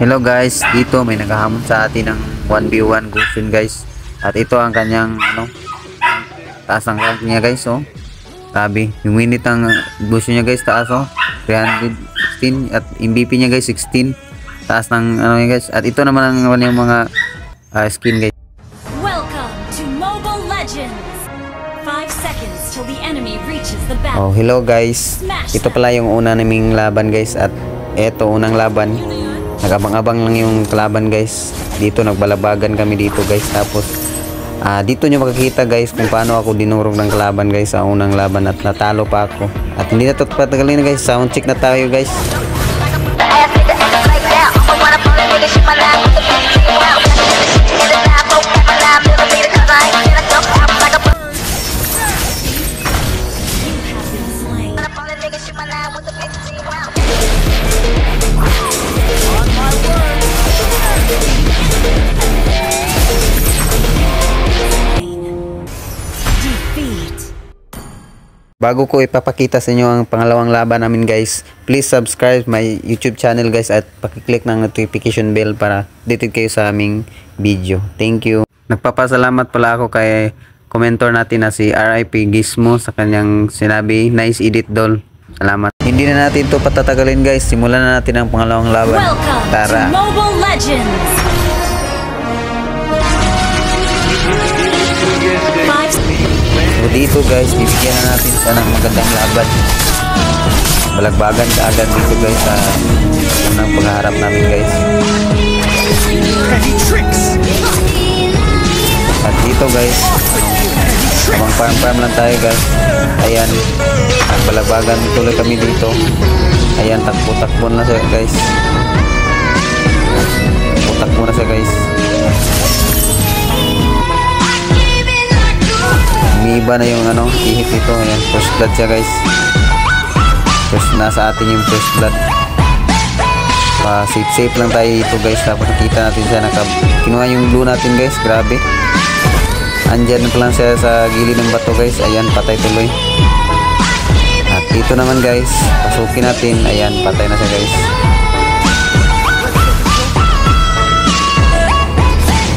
Hello guys, dito may naghahamon sa atin ng 1v1 Gusion guys. At ito ang kanyang taas ng rank niya guys, oh. Grabe, yung minute ng Gusion niya guys, taas, oh. 316 at MVP niya guys 16. Taas ng niya guys. At ito naman ang yung mga skin guys. Welcome to Mobile Legends. 5 seconds till the enemy reaches the battle. Oh, hello guys. Ito pala yung una naming laban guys, at eto unang laban. Nagabang-abang lang yung kalaban guys. Dito nagbalabagan kami dito guys. Tapos dito nyo makikita guys kung paano ako dinurog ng kalaban guys sa unang laban, at natalo pa ako. At hindi na ito patagalin guys. Sound check na tayo guys. Bago ko ipapakita sa inyo ang pangalawang laban namin guys, please subscribe my YouTube channel guys, at pakiclick ng notification bell para updated kayo sa aming video. Thank you. Nagpapasalamat pala ako kay commentor natin na si RIP Gizmo sa kanyang sinabi, nice edit doll. Salamat. Hindi na natin to patatagalin guys, simulan na natin ang pangalawang laban. Tara. Welcome to Mobile Legends. So dito guys, bibigyan na natin sa ng magandang laban. Balagbagan ka agad dito guys sa unang paghaharap namin guys. At dito guys, habang farm lang tayo guys. Ayan, ang balagbagan tuloy kami dito. Ayan, takbo na siya guys. Takbo na siya guys. Umiiba na yung hihit ito. Ayan, first blood siya guys. Nasa atin yung first blood. Safe lang tayo dito guys. Tapos nakita natin siya, kinuha yung blue natin guys. Grabe, andyan pa lang siya sa gilid ng bato guys. Ayan, patay tuloy. At dito naman guys, pasukin natin. Ayan, patay na siya guys.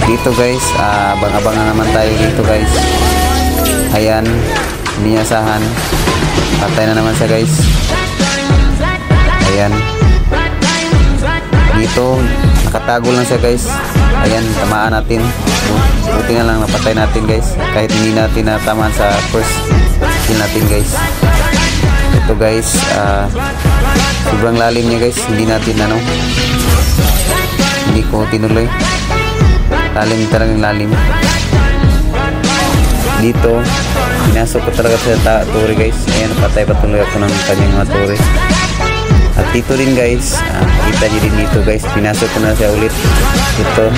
Dito guys, abang-abang na naman tayo dito guys. Ayan, binasahan. Patay na naman siya guys. Ayan. Dito, nakatago lang siya guys. Ayan, tamaan natin. Buti na lang napatay natin guys. Kahit hindi natin natamaan sa first kill natin guys. Ito guys, sobrang lalim niya guys. Hindi natin hindi ko tinuloy. Talagang lalim. Dito, pinasok ko talaga sa turi guys. Ayan, patay patuloy ako ng kanyang mga turi. At dito rin guys, kita nyo din dito guys, pinasok ko na siya ulit. Ito,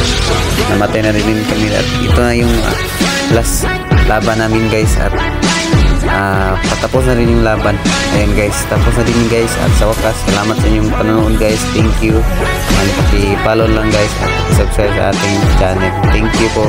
namatay na rin kami. At ito na yung last laban namin guys. At patapos na rin yung laban. Ayan guys, tapos na rin guys. At sa wakas, salamat sa inyong panonood guys. Thank you. Paki-follow lang guys, at subscribe sa ating channel. Thank you po.